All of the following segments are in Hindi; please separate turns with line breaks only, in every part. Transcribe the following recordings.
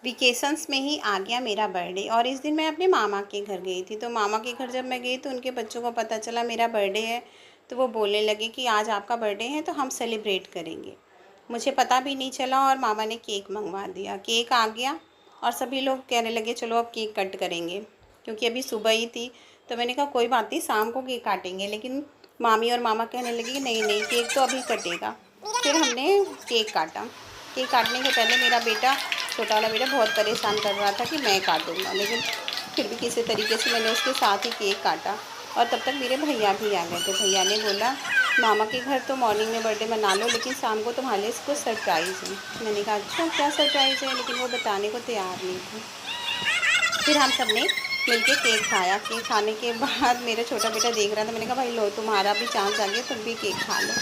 वेकेशंस में ही आ गया मेरा बर्थडे और इस दिन मैं अपने मामा के घर गई थी। तो मामा के घर जब मैं गई तो उनके बच्चों को पता चला मेरा बर्थडे है, तो वो बोलने लगे कि आज आपका बर्थडे है तो हम सेलिब्रेट करेंगे। मुझे पता भी नहीं चला और मामा ने केक मंगवा दिया। केक आ गया और सभी लोग कहने लगे चलो अब केक कट करेंगे, क्योंकि अभी सुबह ही थी। तो मैंने कहा कोई बात नहीं, शाम को केक काटेंगे। लेकिन मामी और मामा कहने लगे कि नहीं नहीं, केक तो अभी कटेगा। फिर हमने केक काटा। केक काटने के पहले मेरा बेटा, छोटा वाला बेटा, बहुत परेशान कर रहा था कि मैं काटूँगा, लेकिन फिर भी किसी तरीके से मैंने उसके साथ ही केक काटा। और तब तक मेरे भैया भी आ गए थे। भैया ने बोला मामा के घर तो मॉर्निंग में बर्थडे मना लो, लेकिन शाम को तुम्हारे लिए इसको सरप्राइज़ है। मैंने कहा अच्छा क्या सरप्राइज़ है, लेकिन वो बताने को तैयार नहीं थे। फिर हम सब ने मिलके केक खाया। केक खाने के बाद मेरा छोटा बेटा देख रहा था। मैंने कहा भाई लो, तुम्हारा भी चांस आ गया, तुम भी केक खा लो।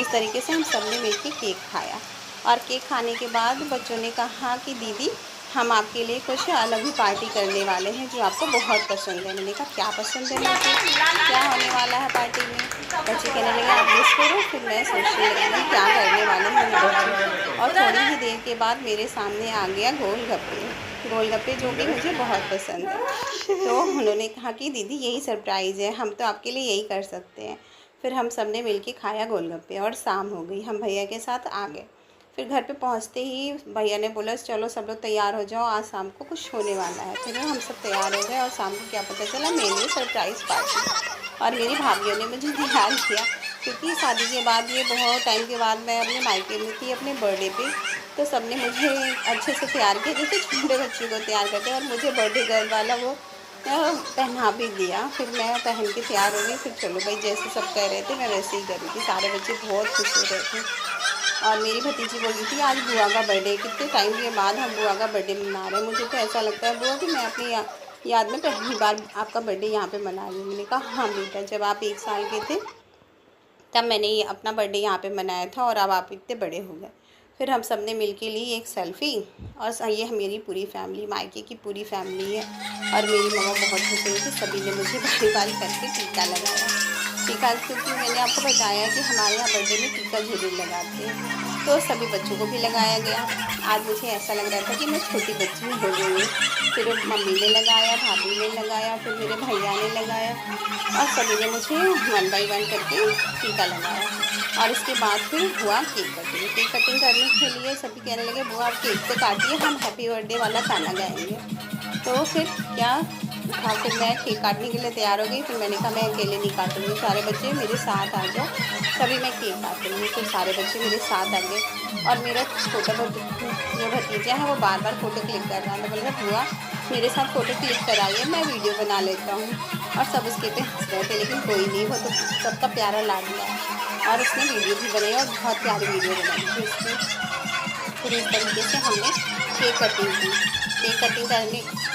इस तरीके से हम सब ने मिलके केक खाया। और केक खाने के बाद बच्चों ने कहा कि दीदी हम आपके लिए कुछ अलग ही पार्टी करने वाले हैं जो आपको बहुत पसंद है। मैंने कहा क्या पसंद है मुझे, क्या होने वाला है पार्टी में। बच्चे कहने लगे आप गेस करो। फिर मैं सोचने लगी क्या करने वाले हैं बच्चे। और थोड़ी ही देर के बाद मेरे सामने आ गया गोलगप्पे जो कि मुझे बहुत पसंद है। तो उन्होंने कहा कि दीदी यही सरप्राइज़ है, हम तो आपके लिए यही कर सकते हैं। फिर हम सब ने मिल के खाया गोलगप्पे और शाम हो गई। हम भैया के साथ आ गए। फिर घर पे पहुंचते ही भैया ने बोला चलो सब लोग तैयार हो जाओ, आज शाम को कुछ होने वाला है। फिर हम सब तैयार हो गए और शाम को क्या पता चला मेरे लिए सरप्राइज़ पार्टी। और मेरी भाभीयों ने मुझे तैयार किया, क्योंकि शादी के बाद ये बहुत टाइम के बाद मैं अपने मायके में थी अपने बर्थडे पे। तो सब ने मुझे अच्छे से तैयार किया, जैसे छोटे बच्चे को तैयार करते हैं। और मुझे बर्थडे गर्ल वाला वो पहना भी दिया। फिर मैं पहन के तैयार हो गई। फिर चलो भाई, जैसे सब कह रहे थे मैं वैसे ही कर रही थी। सारे बच्चे बहुत खुश हो रहे थे। और मेरी भतीजी बोल रही थी आज बुआ का बर्थडे, कितने टाइम के बाद हम बुआ का बर्थडे मना रहे हैं। मुझे तो ऐसा लगता है बुआ कि मैं अपनी याद में पहली बार आपका बर्थडे यहाँ पे मना रही हूँ। मैंने कहा हाँ बेटा, जब आप 1 साल के थे तब मैंने ये अपना बर्थडे यहाँ पे मनाया था और अब आप इतने बड़े हो गए। फिर हम सब ने मिल के ली एक सेल्फ़ी। और ये मेरी पूरी फैमिली, मायके की पूरी फैमिली है। और मेरी मम्मा बहुत खुश हुई थी। सभी ने मुझे बारी बारी करके टीका लगाया। टीका, क्योंकि मैंने आपको बताया कि हमारे यहाँ बर्थडे में टीका ज़रूर लगाते हैं। तो सभी बच्चों को भी लगाया गया। आज मुझे ऐसा लग रहा था कि मैं छोटी बच्ची हो गई हूँ। फिर मम्मी ने लगाया, भाभी ने लगाया, फिर मेरे भैया ने लगाया और सभी ने मुझे 1 बाय 1 करके टीका लगाया। और इसके बाद फिर हुआ केक कटिंग। केक कटिंग करने के लिए सभी कहने लगे बुआ आप केक तो काटिए, हम हैप्पी बर्थडे वाला गाना गाएंगे। तो फिर क्या था, फिर मैं केक काटने के लिए तैयार हो गई। फिर मैंने कहा मैं अकेले नहीं काटूँगी, सारे बच्चे मेरे साथ आ जाओ, तभी मैं केक काटूँगी। फिर सारे बच्चे मेरे साथ आ गए। और मेरा छोटा जो भतीजा है वो बार बार फ़ोटो क्लिक कर रहा था। बोल रहा बुआ मेरे साथ फ़ोटो क्लिक कराइए, मैं वीडियो बना लेता हूँ। और सब उसके पे हंस रहे थे, लेकिन कोई नहीं, वो तो सबका प्यारा लाडला है। और उसने वीडियो भी बनाई और बहुत प्यारी वीडियो बनाई थी उसने। फिर इस तरीके से हमने केक कटिंग की। केक कटिंग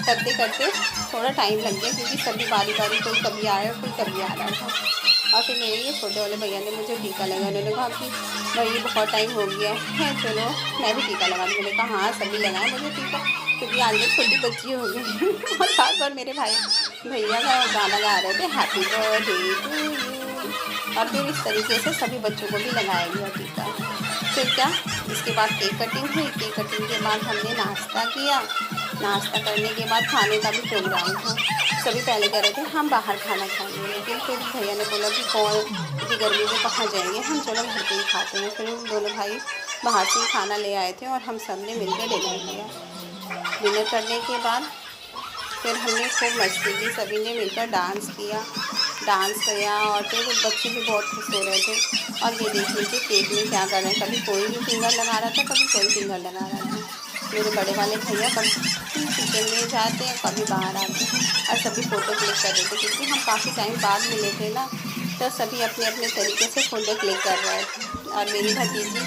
करते करते थोड़ा टाइम लग गया, क्योंकि सभी बारी बारी कोई कभी आ रहा है कोई कभी आ रहा था। और फिर मेरे ये छोटे वाले भैया ने मुझे टीका लगाया। उन्होंने कहा कि भाई बहुत टाइम हो गया है, चलो मैं भी टीका लगा दूँ। मैंने कहा हाँ सभी लगाएं मुझे टीका, क्योंकि आज मैं छोटी बच्ची हो गई। और बार बार मेरे भैया का गाना गा रहे थे हैप्पी बर्थडे टू यू। और फिर इस तरीके से सभी बच्चों को भी लगाया गया टीका। फिर क्या, इसके बाद केक कटिंग हुई। केक कटिंग के बाद हमने नाश्ता किया। नाश्ता करने के बाद खाने का भी प्रोग्राम था। सभी पहले कह रहे थे हम बाहर खाना खाएंगे, लेकिन फिर भैया ने बोला कि कौन इतनी गर्मी में कहाँ जाएंगे, हम चलो घर पे ही खाते हैं। फिर दोनों भाई बाहर से ही खाना ले आए थे और हम सब ने मिलकर डिनर किया। डिनर करने के बाद फिर हमने खूब मस्ती की, सभी ने मिलकर डांस किया और फिर बच्चे भी बहुत खुश हो रहे थे। और ये देख लीजिए केक में क्या कर रहे हैं, कभी कोई भी फिंगर लगा रहा था, कभी कोई फिंगर लगा रहा था। मेरे बड़े वाले भैया कभी किचन में जाते हैं, कभी बाहर आते हैं। और सभी फ़ोटो क्लिक कर रहे थे, क्योंकि हम काफ़ी टाइम बाद मिले थे ना, तो सभी अपने अपने तरीके से फ़ोटो क्लिक कर रहे थे। और मेरी भतीजी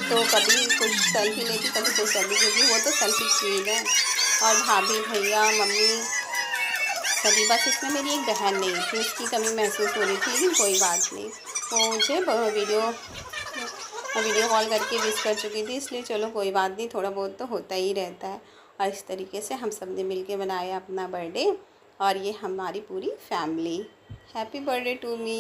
तो कभी कुछ सेल्फी लेती, कभी कुछ सेल्फी, क्योंकि वो तो सेल्फी क्वीन है। और भाभी, भैया, मम्मी सभी, बस इसमें मेरी एक बहन नहीं थी, उसकी कमी महसूस हो रही थी, लेकिन कोई बात नहीं, वो मुझे वीडियो कॉल करके विश कर चुकी थी। इसलिए चलो कोई बात नहीं, थोड़ा बहुत तो होता ही रहता है। और इस तरीके से हम सब ने मिल के बनाया अपना बर्थडे। और ये हमारी पूरी family. Happy birthday to me.